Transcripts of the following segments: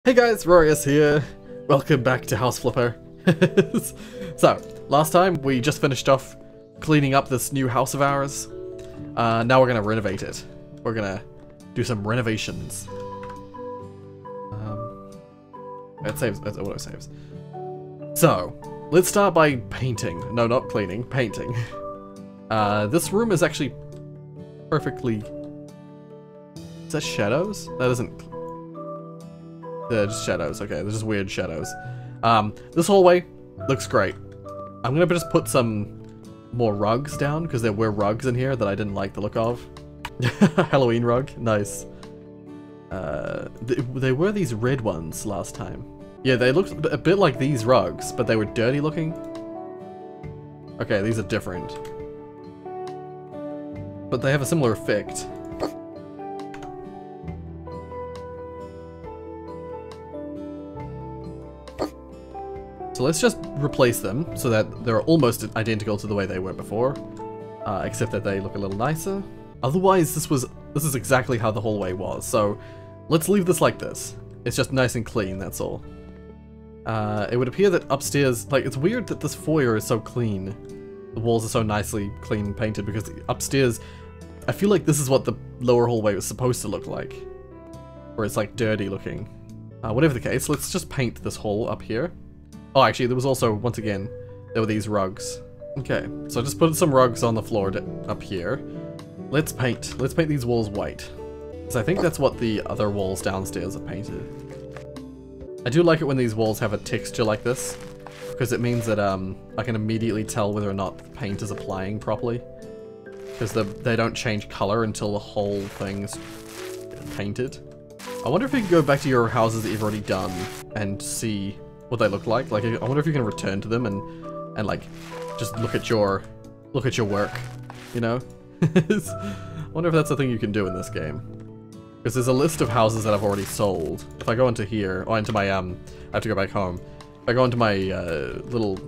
Hey guys, Rorius here. Welcome back to House Flipper. So, last time we just finished off cleaning up this new house of ours. Now we're gonna renovate it. We're gonna do some renovations. It saves, it auto saves. So, let's start by painting. No, not cleaning, painting. This room is actually perfectly... Is that shadows? That isn't... They're just shadows, okay, they're just weird shadows. This hallway looks great. I'm gonna just put some more rugs down, because there were rugs in here that I didn't like the look of. Halloween rug, nice. They were these red ones last time. Yeah, they looked a bit like these rugs, but they were dirty looking. Okay, these are different. But they have a similar effect. So let's just replace them so that they're almost identical to the way they were before, except that they look a little nicer. Otherwise, this is exactly how the hallway was. So let's leave this like this. It's just nice and clean, that's all. It would appear that upstairs, like, it's weird that this foyer is so clean. The walls are so nicely clean painted because upstairs, I feel like this is what the lower hallway was supposed to look like, where it's like dirty looking. Whatever the case, let's just paint this hall up here. Oh, actually, there was also, once again, there were these rugs. Okay, so just put some rugs on the floor up here. Let's paint these walls white. Because I think that's what the other walls downstairs are painted. I do like it when these walls have a texture like this, because it means that I can immediately tell whether or not the paint is applying properly. Because they don't change color until the whole thing's painted. I wonder if you can go back to your houses that you've already done and see what they look like. Like, I wonder if you can return to them and like just look at your work, you know? I wonder if that's a thing you can do in this game. Because there's a list of houses that I've already sold. If I go into here, or into my I have to go back home. If I go into my little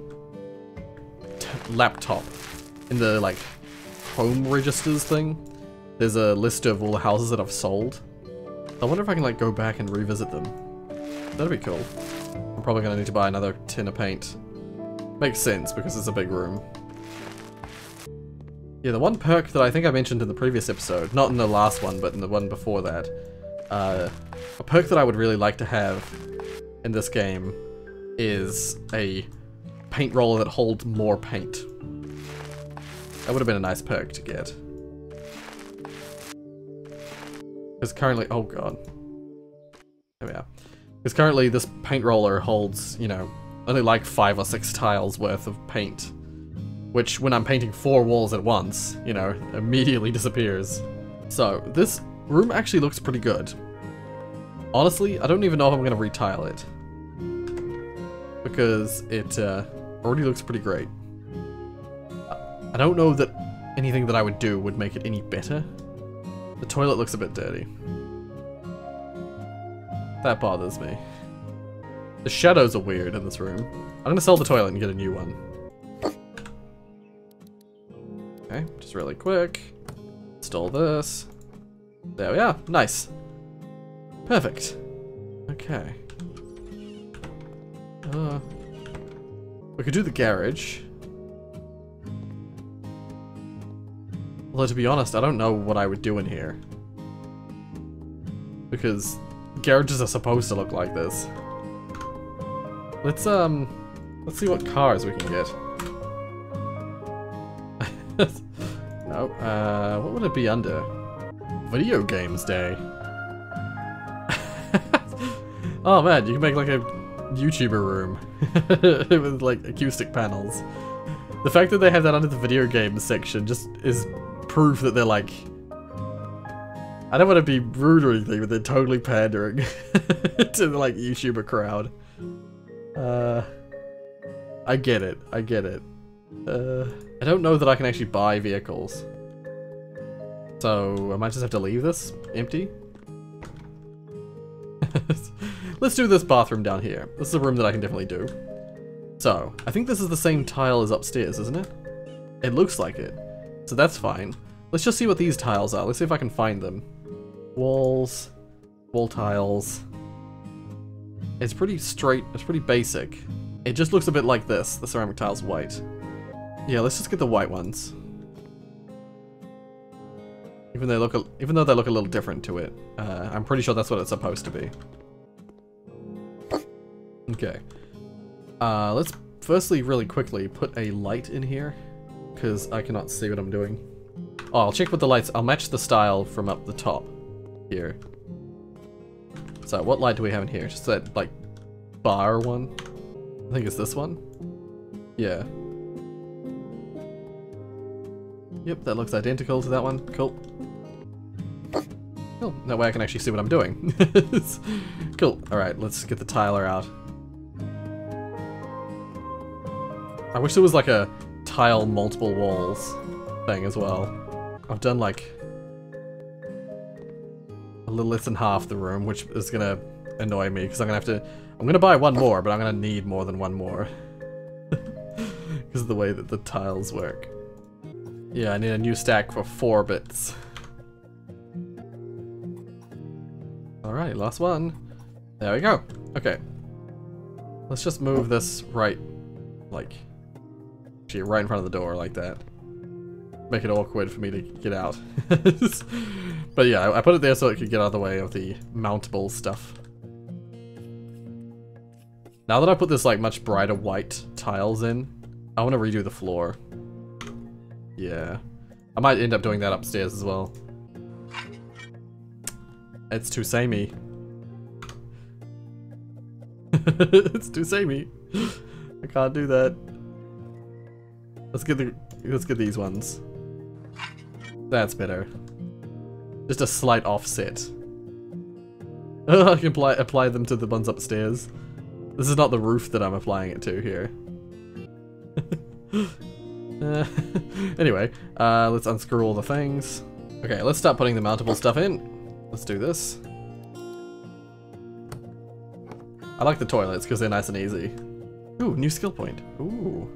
laptop in the like home registers thing, there's a list of all the houses that I've sold. I wonder if I can like go back and revisit them. That'd be cool. I'm probably gonna need to buy another tin of paint. Makes sense because it's a big room. Yeah, the one perk that I think I mentioned in the previous episode, not in the last one, but in the one before that, a perk that I would really like to have in this game is a paint roller that holds more paint. That would have been a nice perk to get. Because currently, oh god. There we are. Because currently this paint roller holds, you know, only like 5 or 6 tiles worth of paint. Which, when I'm painting 4 walls at once, you know, immediately disappears. So, this room actually looks pretty good. Honestly, I don't even know if I'm going to retile it. Because it already looks pretty great. I don't know that anything that I would do would make it any better. The toilet looks a bit dirty. That bothers me. The shadows are weird in this room. I'm gonna sell the toilet and get a new one. Okay, just really quick. Install this. There we are. Nice. Perfect. Okay. We could do the garage. Although, to be honest, I don't know what I would do in here. Because garages are supposed to look like this. Let's see what cars we can get. No, what would it be under? Video games day. Oh man, you can make like a YouTuber room with like acoustic panels. The fact that they have that under the video games section just is proof that they're like, I don't want to be rude or anything, but they're totally pandering to the like YouTuber crowd. I get it. I get it. I don't know that I can actually buy vehicles. So I might just have to leave this empty. Let's do this bathroom down here. This is a room that I can definitely do. So, I think this is the same tile as upstairs, isn't it? It looks like it. So that's fine. Let's just see what these tiles are. Let's see if I can find them. Walls. Wall tiles. It's pretty straight, it's pretty basic. It just looks a bit like this. The ceramic tile's white. Yeah, let's just get the white ones. Even though they look a little different to it. I'm pretty sure that's what it's supposed to be. Okay. Let's firstly, really quickly, put a light in here. Because I cannot see what I'm doing. Oh, I'll check with the lights. I'll match the style from up the top. Here. So, what light do we have in here? Just that, like, bar one? I think it's this one. Yeah. Yep, that looks identical to that one. Cool. Cool. That way I can actually see what I'm doing. Cool. Alright, let's get the tiler out. I wish there was like a tile multiple walls thing as well. I've done like a little less than half the room, which is gonna annoy me because I'm gonna buy one more, but I'm gonna need more than one more. Because of the way that the tiles work. Yeah, I need a new stack for 4 bits. Alright, last one. There we go. Okay. Let's just move this right, like, actually right in front of the door like that. Make it awkward for me to get out. But yeah, I put it there so it could get out of the way of the mountable stuff. Now that I put this like much brighter white tiles in, I want to redo the floor. Yeah. I might end up doing that upstairs as well. It's too samey. It's too samey. I can't do that. Let's get these ones. That's better. Just a slight offset. I can apply them to the ones upstairs. This is not the roof that I'm applying it to here. Anyway, let's unscrew all the things. Okay, let's start putting the mountable stuff in. Let's do this. I like the toilets because they're nice and easy. Ooh, new skill point. Ooh.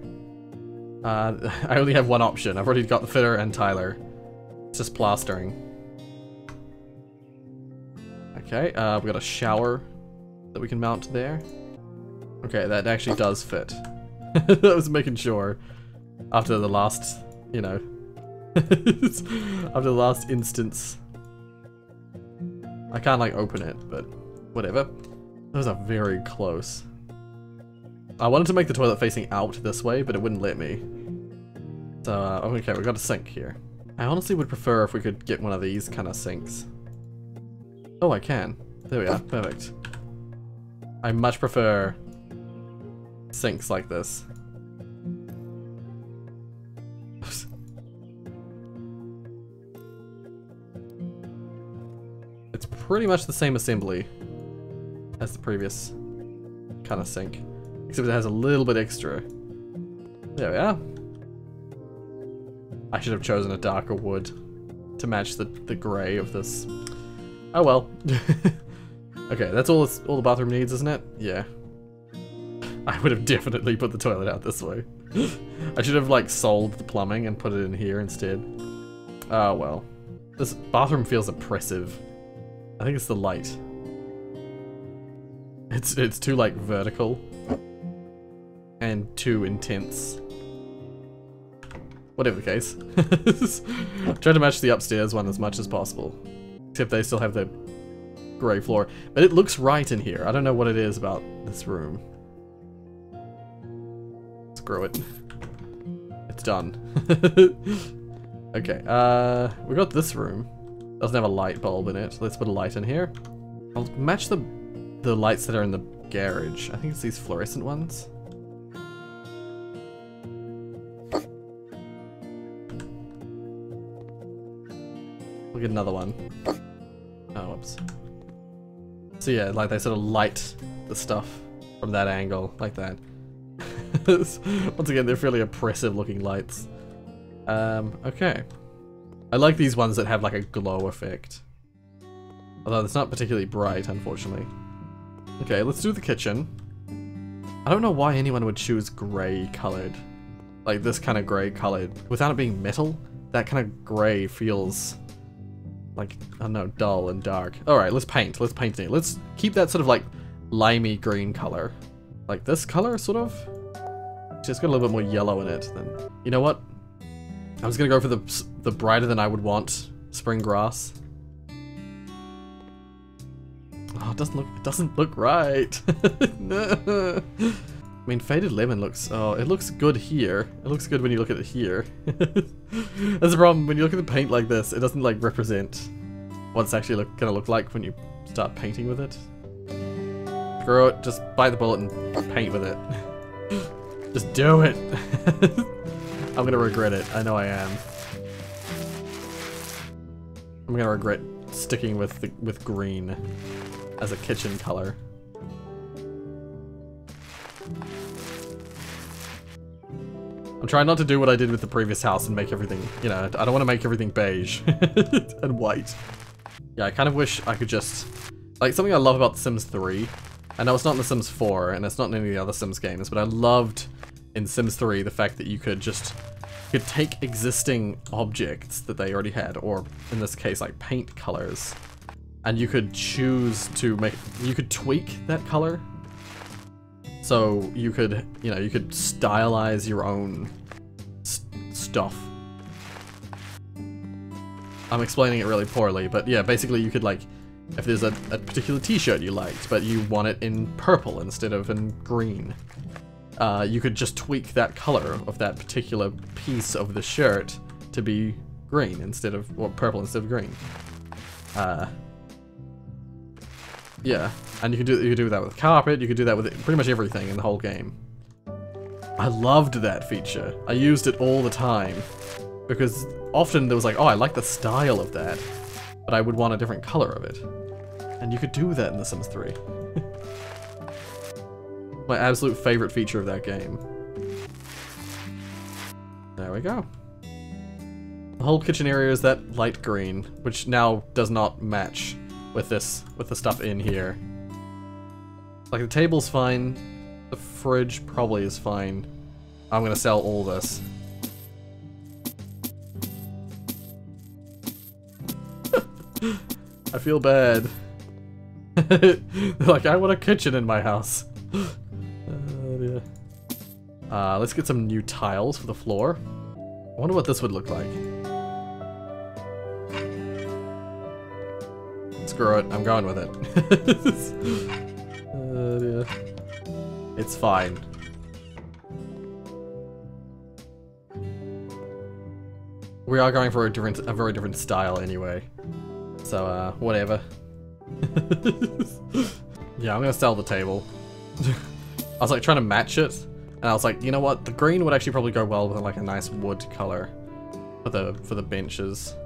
I only have one option. I've already got the fitter and tiler. It's just plastering. Okay, we got a shower that we can mount there. Okay, that actually does fit. I was making sure after the last, you know, after the last instance. I can't like open it, but whatever. Those are very close. I wanted to make the toilet facing out this way, but it wouldn't let me. So, okay, we've got a sink here. I honestly would prefer if we could get one of these kind of sinks. Oh, I can. There we are. Perfect. I much prefer sinks like this. It's pretty much the same assembly as the previous kind of sink, except it has a little bit extra. There we are. I should have chosen a darker wood to match the grey of this. Oh well. Okay, that's all the bathroom needs, isn't it? Yeah. I would have definitely put the toilet out this way. I should have like sold the plumbing and put it in here instead. Oh well. This bathroom feels oppressive. I think it's the light. It's too like vertical and too intense. Whatever the case. Try to match the upstairs one as much as possible. Except they still have the grey floor. But it looks right in here. I don't know what it is about this room. Screw it. It's done. Okay, we got this room. Doesn't have a light bulb in it. Let's put a light in here. I'll match the lights that are in the garage. I think it's these fluorescent ones. We'll get another one. Oh, whoops. So yeah, like they sort of light the stuff from that angle, like that. Once again, they're fairly oppressive looking lights. Okay. I like these ones that have like a glow effect. Although it's not particularly bright, unfortunately. Okay, let's do the kitchen. I don't know why anyone would choose grey colored. Like this kind of grey colored. Without it being metal, that kind of grey feels like, I don't know, dull and dark. Alright, let's paint. Let's paint it. Let's keep that sort of like limey green color. Like this color, sort of. Just got a little bit more yellow in it. Then you know what? I was gonna go for the brighter than I would want spring grass. Oh, it doesn't look right. No. I mean, faded lemon looks, oh, it looks good here. It looks good when you look at it here. That's the problem, when you look at the paint like this, it doesn't like represent what it's actually gonna look like when you start painting with it. Screw it, just bite the bullet and paint with it. Just do it. I'm gonna regret it, I know I am. I'm gonna regret sticking with green as a kitchen color. I'm trying not to do what I did with the previous house and make everything, you know, I don't want to make everything beige and white. Yeah, I kind of wish I could just, like, something I love about The Sims 3, I know it's not in The Sims 4 and it's not in any of the other Sims games, but I loved in Sims 3 the fact that you could take existing objects that they already had, or in this case like paint colors, and you could choose to you could tweak that color. So you could, you know, you could stylize your own stuff. I'm explaining it really poorly, but yeah, basically you could, like, if there's a particular t-shirt you liked, but you want it in purple instead of in green, you could just tweak that color of that particular piece of the shirt to be green instead of, or purple instead of green. Yeah, and you can do that with carpet, you could do that with pretty much everything in the whole game. I loved that feature. I used it all the time, because often there was like, oh, I like the style of that, but I would want a different color of it. And you could do that in The Sims 3. My absolute favorite feature of that game. There we go. The whole kitchen area is that light green, which now does not match with the stuff in here. Like, the table's fine, the fridge probably is fine. I'm gonna sell all this. I feel bad. They're like, I want a kitchen in my house. Yeah. Let's get some new tiles for the floor. I wonder what this would look like. Screw it, I'm going with it. Yeah. It's fine. We are going for a very different style anyway. So, whatever. Yeah, I'm gonna sell the table. I was like trying to match it, and I was like, you know what? The green would actually probably go well with like a nice wood color for the benches.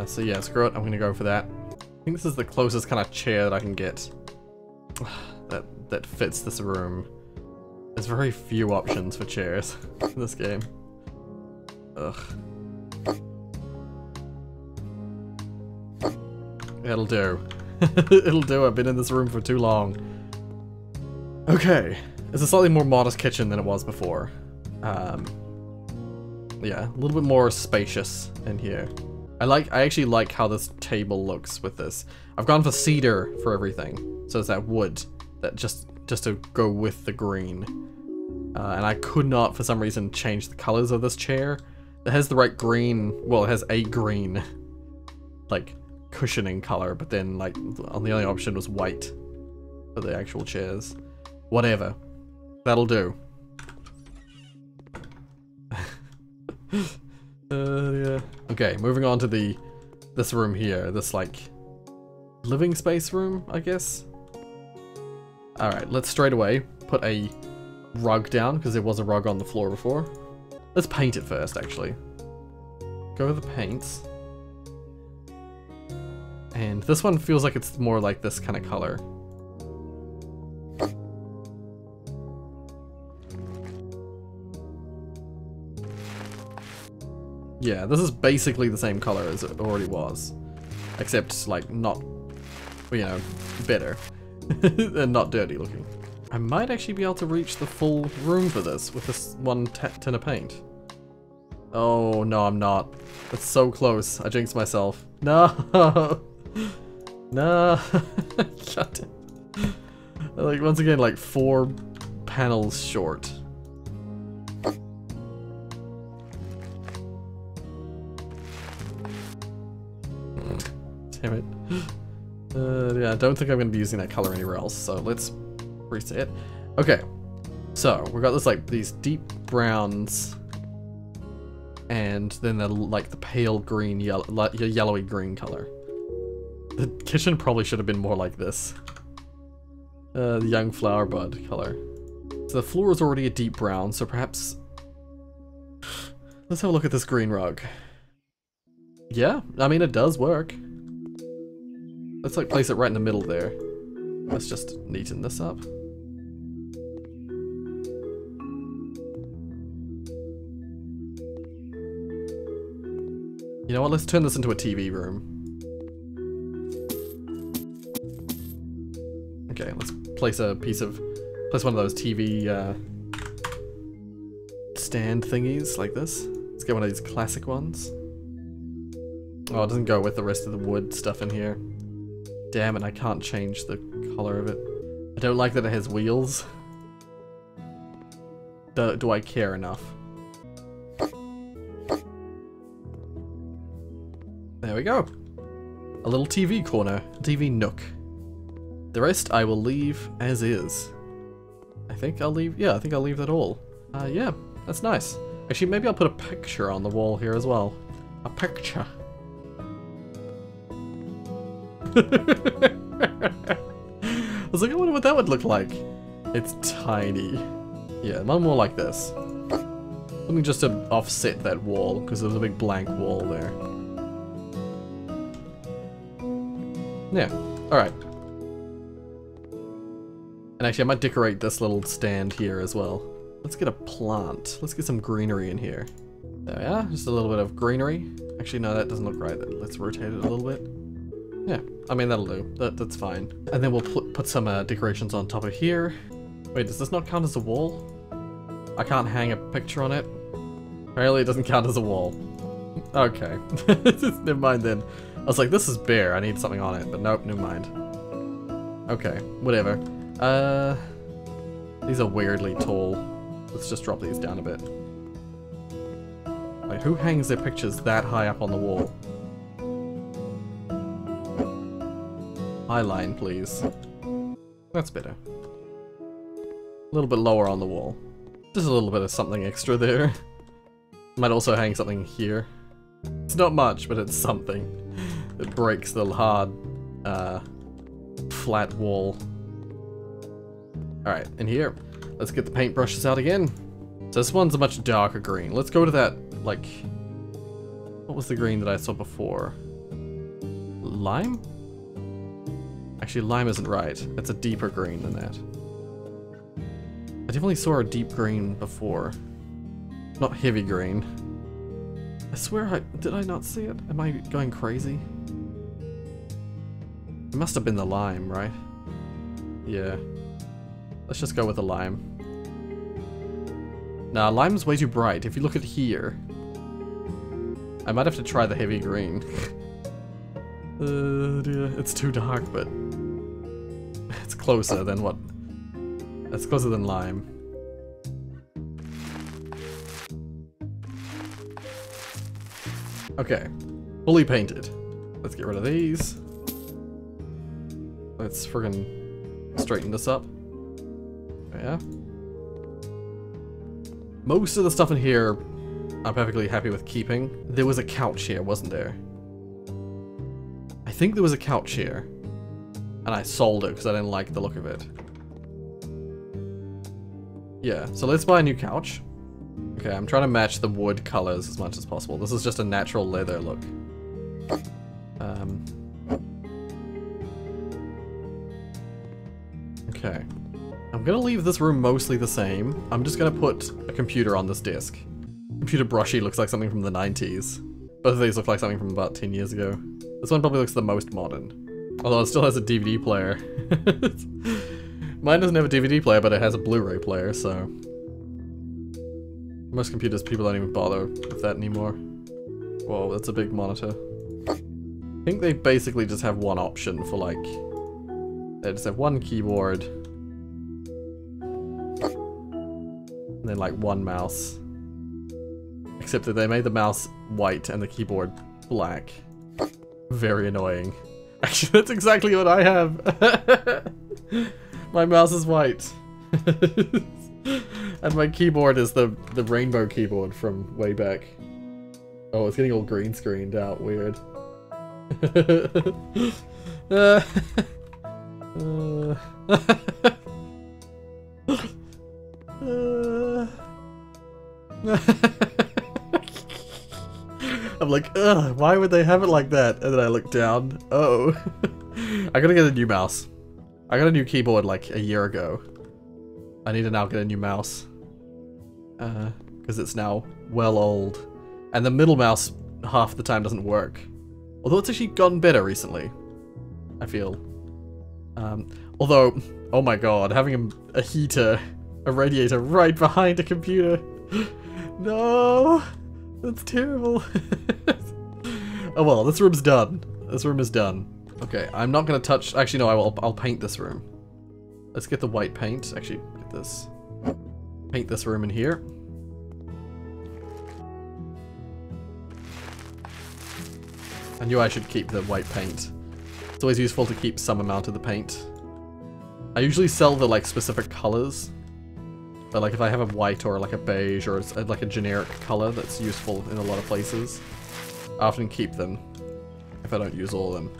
So yeah, screw it. I'm gonna go for that. I think this is the closest kind of chair that I can get that fits this room. There's very few options for chairs in this game. Ugh. It'll do. It'll do. I've been in this room for too long. Okay, it's a slightly more modest kitchen than it was before. Yeah, a little bit more spacious in here. I actually like how this table looks with this. I've gone for cedar for everything, so it's that wood that just to go with the green. And I could not, for some reason, change the colors of this chair. It has the right green. Well, it has a green, like, cushioning color, but then like the only option was white for the actual chairs. Whatever, that'll do. Yeah. Okay, moving on to this room here, this like living space room, I guess. All right, let's straight away put a rug down because there was a rug on the floor before. Let's paint it first, actually. Go with the paints. And this one feels like it's more like this kind of color. Yeah, this is basically the same color as it already was. Except, like, not, you know, better. And not dirty looking. I might actually be able to reach the full room for this with this one tin of paint. Oh, no, I'm not. It's so close. I jinxed myself. No! No! God damn. Like, once again, like 4 panels short. Damn it. Yeah, I don't think I'm going to be using that color anywhere else, so let's reset. Okay, so we've got this, like, these deep browns, and then the, like, the pale green, yellowy green color. The kitchen probably should have been more like this. The young flower bud color. So the floor is already a deep brown, so perhaps... Let's have a look at this green rug. Yeah, I mean, it does work. Let's, like, place it right in the middle there. Let's just neaten this up. You know what, let's turn this into a TV room. Okay, let's place place one of those TV stand thingies like this. Let's get one of these classic ones. Oh, it doesn't go with the rest of the wood stuff in here. Damn it, I can't change the color of it. I don't like that it has wheels. Do I care enough? There we go. A little TV corner, TV nook. The rest I will leave as is. I think I'll leave that all. Yeah, that's nice. Actually, maybe I'll put a picture on the wall here as well. A picture. I was like, I wonder what that would look like. It's tiny. Yeah, one more like this. Something just to offset that wall, because there's a big blank wall there. Yeah, alright. And actually, I might decorate this little stand here as well. Let's get a plant. Let's get some greenery in here. There we are, just a little bit of greenery. Actually, no, that doesn't look right. Let's rotate it a little bit. Yeah, I mean, that'll do. That's fine. And then we'll put some decorations on top of here. Wait, does this not count as a wall? I can't hang a picture on it. Apparently it doesn't count as a wall. Okay. Never mind then. I was like, this is bare. I need something on it, but nope, never mind. Okay, whatever. These are weirdly tall. Let's just drop these down a bit. Like, who hangs their pictures that high up on the wall? High line, please. That's better. A little bit lower on the wall. Just a little bit of something extra there. Might also hang something here. It's not much, but it's something. It breaks the hard, flat wall. Alright, in here. Let's get the paintbrushes out again. So this one's a much darker green. Let's go to that, like... What was the green that I saw before? Lime? Actually, lime isn't right. It's a deeper green than that. I definitely saw a deep green before. Not heavy green. I swear did I not see it? Am I going crazy? It must have been the lime, right? Yeah. Let's just go with the lime. Nah, lime's way too bright. If you look at here... I might have to try the heavy green. It's too dark, but... It's closer than what? It's closer than lime. Okay. Fully painted. Let's get rid of these. Let's friggin' straighten this up. Yeah. Most of the stuff in here I'm perfectly happy with keeping. There was a couch here, wasn't there? I think there was a couch here. And I sold it because I didn't like the look of it. Yeah, so let's buy a new couch. Okay, I'm trying to match the wood colors as much as possible. This is just a natural leather look. Okay. I'm gonna leave this room mostly the same. I'm just gonna put a computer on this desk. Computer brushy looks like something from the 90s. Both of these look like something from about 10 years ago. This one probably looks the most modern. Although it still has a DVD player. Mine doesn't have a DVD player, but it has a Blu-ray player, so... Most computers, people don't even bother with that anymore. Whoa, that's a big monitor. I think they basically just have one option for, like... They just have one keyboard, then like one mouse. Except that they made the mouse white and the keyboard black. Very annoying. Actually, that's exactly what I have. My mouse is white. And my keyboard is the rainbow keyboard from way back. Oh, it's getting all green screened out. Weird. I'm like, ugh, why would they have it like that? And then I look down. Oh. I gotta get a new mouse. I got a new keyboard like a year ago. I need to now get a new mouse. Because it's now well old. And the middle mouse half the time doesn't work. Although it's actually gotten better recently. I feel. Although, oh my god, having a heater, a radiator right behind a computer. No! That's terrible. Oh well, this room's done. This room is done. Okay, I'm not gonna touch... Actually, no, I'll paint this room. Let's get the white paint. Actually, get this. Paint this room in here. I knew I should keep the white paint. It's always useful to keep some amount of the paint. I usually sell the like specific colors. But like if I have a white or like a beige or like a generic color that's useful in a lot of places, I often keep them if I don't use all of them.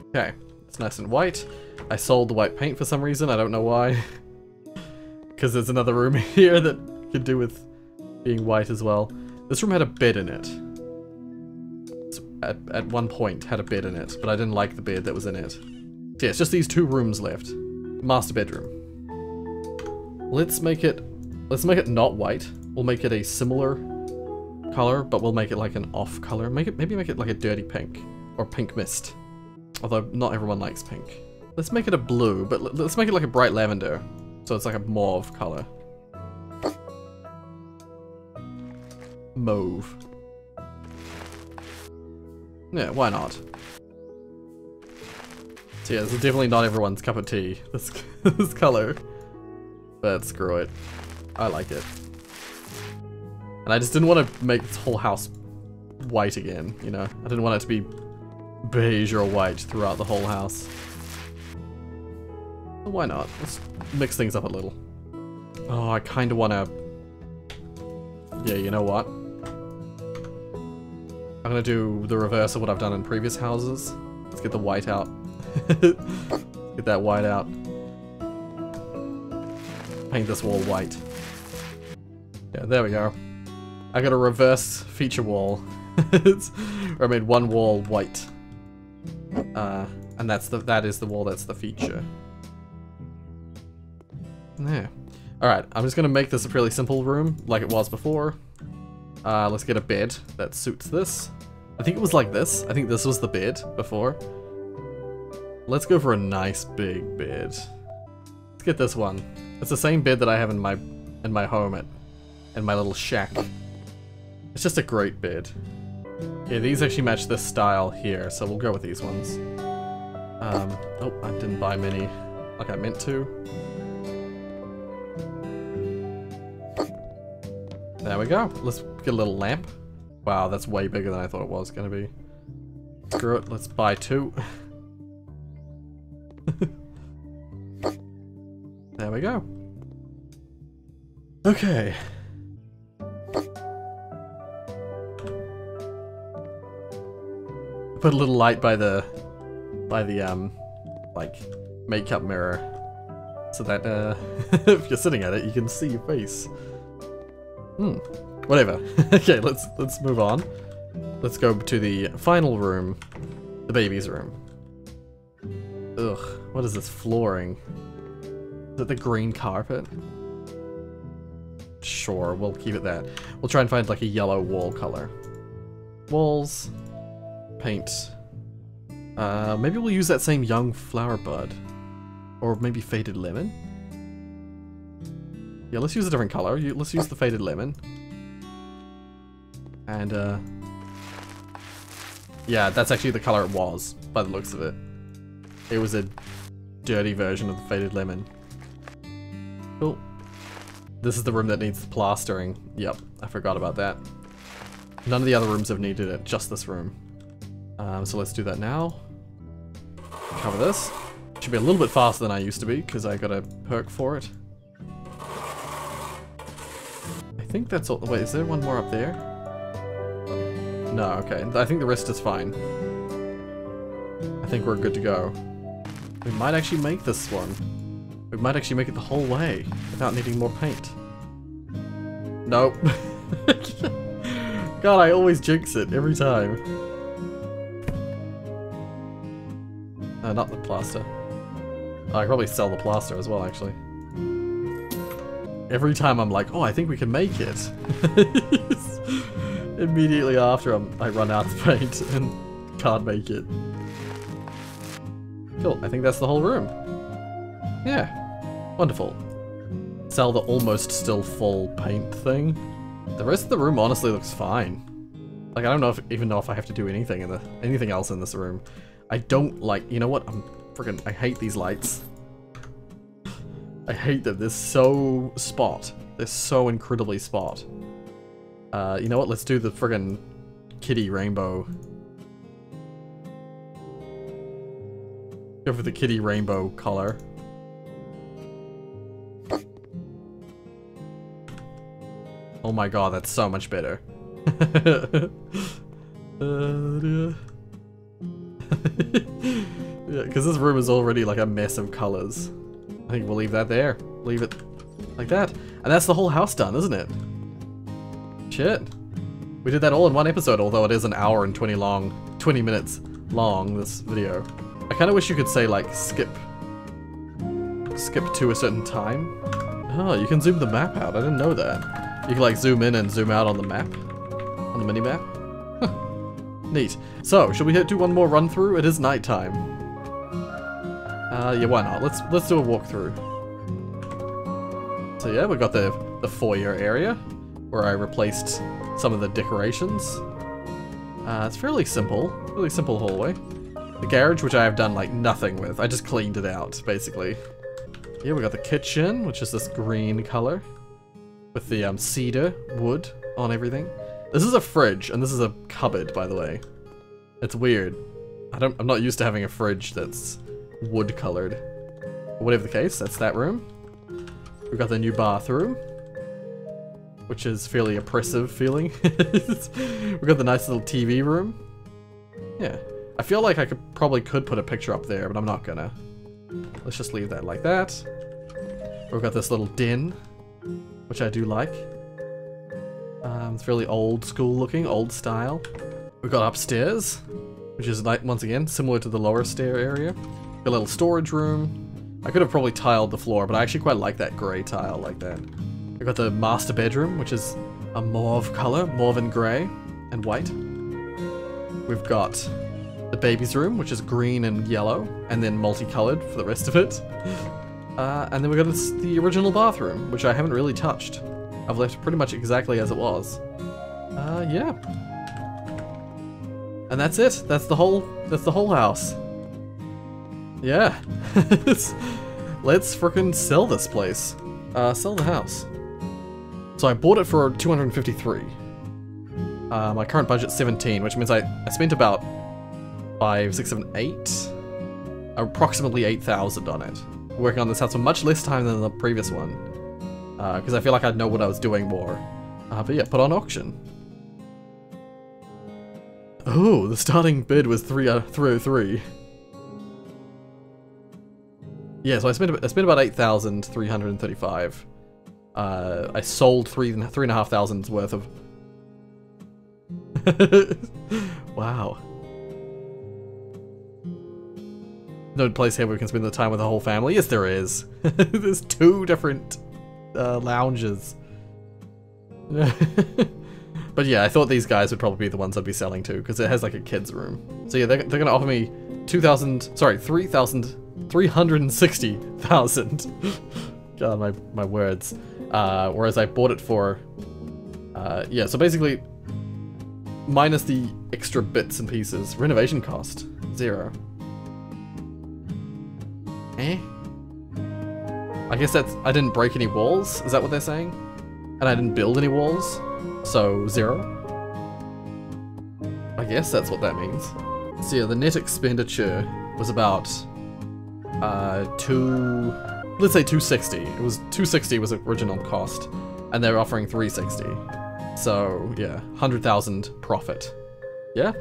Okay, it's nice and white. I sold the white paint for some reason, I don't know why. Because there's another room here that could do with being white as well. This room had a bed in it. At one point had a bed in it, but I didn't like the bed that was in it. So yeah, it's just these two rooms left. Master bedroom. Let's make it not white. We'll make it a similar color, but we'll make it like an off color. Maybe make it like a dirty pink or pink mist. Although not everyone likes pink. Let's make it a blue, but let's make it like a bright lavender. So it's like a mauve color. Mauve. Yeah, why not? So yeah, this is definitely not everyone's cup of tea, this color. But screw it. I like it. And I just didn't want to make this whole house white again, you know? I didn't want it to be beige or white throughout the whole house. Well, why not? Let's mix things up a little. Oh, I kind of want to... Yeah, you know what? I'm going to do the reverse of what I've done in previous houses. Let's get the white out. Get that white out. Paint this wall white. Yeah, there we go. I got a reverse feature wall. Or I made one wall white. And that is the wall that's the feature. There. Alright, I'm just gonna make this a fairly simple room, like it was before. Let's get a bed that suits this. I think it was like this. I think this was the bed before. Let's go for a nice big bed. Let's get this one. It's the same bed that I have in my home in my little shack. It's just a great bed. Yeah, these actually match this style here, so we'll go with these ones. Oh, I didn't buy many like I meant to. There we go. Let's get a little lamp. Wow, that's way bigger than I thought it was gonna be. Screw it, let's buy two. There we go. Okay. Put a little light by the like makeup mirror, so that if you're sitting at it, you can see your face. Whatever. Okay, let's move on. Let's go to the final room, the baby's room. Ugh, what is this flooring? Is it the green carpet? Sure, we'll keep it that. We'll try and find like a yellow wall color. Walls, paint. Maybe we'll use that same young flower bud, or maybe faded lemon. Yeah, let's use a different color. Let's use the faded lemon. And yeah, that's actually the color it was by the looks of it. It was a dirty version of the faded lemon. Cool. This is the room that needs plastering. Yep, I forgot about that. None of the other rooms have needed it, just this room. So let's do that now. Cover this. Should be a little bit faster than I used to be, because I got a perk for it. I think that's all. Wait, is there one more up there? No, okay. I think the rest is fine. I think we're good to go. We might actually make this one. We might actually make it the whole way without needing more paint. Nope. God, I always jinx it every time. Not the plaster. I could probably sell the plaster as well, actually. Every time I'm like, oh, I think we can make it. Immediately after I run out of paint and can't make it. Cool, I think that's the whole room. Yeah, wonderful. Sell the almost still full paint thing. The rest of the room honestly looks fine. Like, I don't know even know if I have to do anything else in this room. I don't like, you know what? I hate these lights. I hate them. They're so spot. They're so incredibly spot. You know what? Let's do the friggin' kitty rainbow. Go for the kitty rainbow color. Oh my god, that's so much better. Yeah, because this room is already like a mess of colors. I think we'll leave that there. Leave it like that. And that's the whole house done, isn't it? Shit. We did that all in one episode, although it is an hour and 20 minutes long, this video. I kind of wish you could say, like, skip to a certain time. Oh, you can zoom the map out. I didn't know that. You can, like, zoom in and zoom out on the map. On the mini-map. Huh. Neat. So, should we do one more run-through? It is nighttime. Yeah, why not? Let's do a walkthrough. So yeah, we've got the foyer area, where I replaced some of the decorations. It's fairly simple hallway. The garage, which I have done like nothing with. I just cleaned it out, basically. Yeah, we got the kitchen, which is this green color, with the cedar wood on everything. This is a fridge, and this is a cupboard, by the way. It's weird. I'm not used to having a fridge that's wood colored. Whatever the case, that's that room. We've got the new bathroom, which is fairly oppressive feeling. We've got the nice little TV room. Yeah. I feel like I probably could put a picture up there, but I'm not gonna. Let's just leave that like that. We've got this little den, which I do like. It's fairly old school looking, old style. We've got upstairs, which is like, once again, similar to the lower stair area. A little storage room. I could have probably tiled the floor, but I actually quite like that grey tile like that. We've got the master bedroom, which is a mauve color, mauve and grey and white. We've got the baby's room, which is green and yellow, and then multicolored for the rest of it. And then we've got the original bathroom, which I haven't really touched. I've left pretty much exactly as it was. Yeah. And that's it. That's the whole house. Yeah. Let's frickin' sell this place. Sell the house. So I bought it for 253. My current budget's 17, which means I spent about 5, 6, 7, 8, approximately 8,000 on it. Working on this house for much less time than the previous one, because I feel like I'd know what I was doing more. But yeah, put on auction. Oh, the starting bid was 303. Yeah, so I spent about 8,335. I sold 3,500 worth of. Wow. No place here where we can spend the time with the whole family? Yes, there is. There's 2 different lounges. But yeah, I thought these guys would probably be the ones I'd be selling to, because it has like a kid's room. So yeah, they're gonna offer me 360,000. God, my words. Whereas I bought it for, yeah, so basically, minus the extra bits and pieces, renovation cost, 0. Eh? I guess that's... I didn't break any walls? Is that what they're saying? And I didn't build any walls? So, 0? I guess that's what that means. So yeah, the net expenditure was about... let's say 260. It was 260 was the original cost. And they're offering 360. So, yeah, 100,000 profit. Yeah,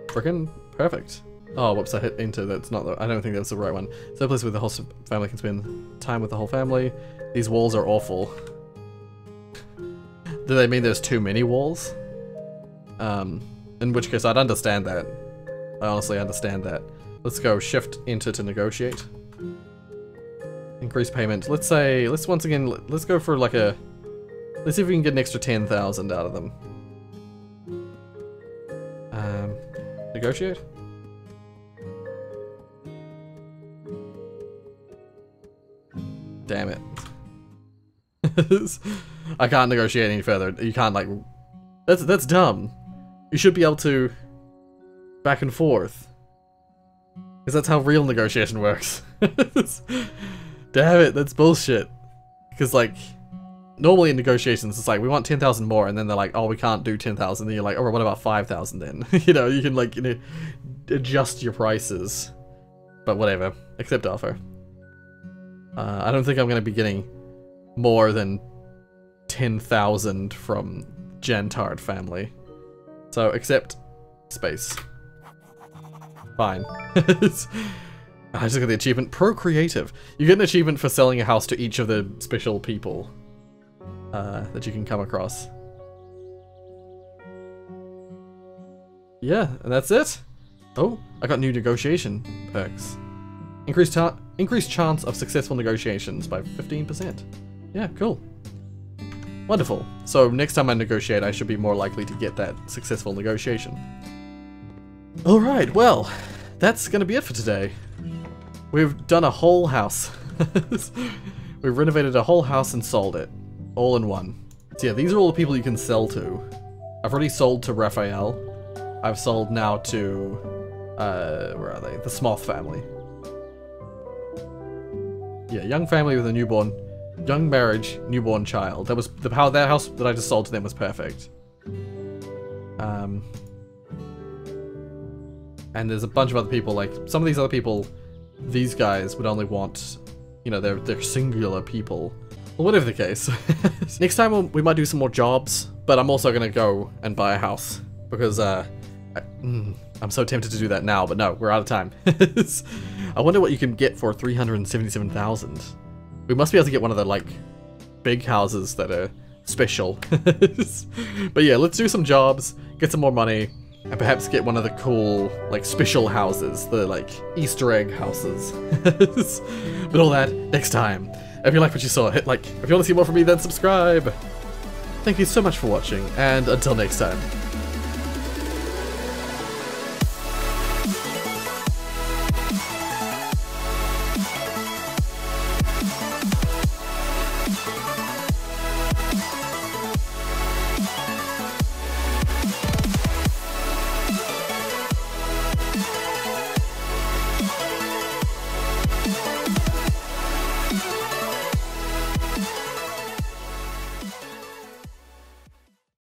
freaking perfect. Oh, whoops, I hit enter. That's not the... I don't think that's the right one. So a place where the whole family can spend time with the whole family. These walls are awful. Do they mean there's too many walls? In which case I'd understand that. I honestly understand that. Let's go shift enter to negotiate. Increase payment. Let's say, let's once again, let's go for like a... Let's see if we can get an extra 10,000 out of them. Negotiate? Damn it. I can't negotiate any further. You can't like... That's dumb. You should be able to... back and forth. Because that's how real negotiation works. Damn it, that's bullshit. Because like... Normally in negotiations, it's like, we want 10,000 more, and then they're like, oh, we can't do 10,000. Then you're like, oh, what about 5,000 then? You know, you can like, you know, adjust your prices. But whatever, accept offer. I don't think I'm going to be getting more than 10,000 from Jantard family. So accept space. Fine. I just got the achievement. Procreative. You get an achievement for selling a house to each of the special people. That you can come across. Yeah, and that's it. Oh, I got new negotiation perks. Increased chance of successful negotiations by 15%. Yeah, cool. Wonderful. So next time I negotiate, I should be more likely to get that successful negotiation. Alright, well, that's gonna be it for today. We've done a whole house. We've renovated a whole house and sold it. All in one. So yeah, these are all the people you can sell to. I've already sold to Raphael. I've sold now to, where are they? The Smoth family. Yeah, young family with a newborn, young marriage, newborn child. That was that house that I just sold to them was perfect. And there's a bunch of other people, like some of these other people, these guys would only want, you know, they're singular people. Well, whatever the case. Next time we might do some more jobs, but I'm also gonna go and buy a house because I'm so tempted to do that now, but no, we're out of time. I wonder what you can get for 377,000. We must be able to get one of the like big houses that are special. But yeah, let's do some jobs, get some more money, and perhaps get one of the cool like special houses, the like Easter egg houses. But all that next time. If you like what you saw, hit like. If you want to see more from me, then subscribe. Thank you so much for watching, and until next time.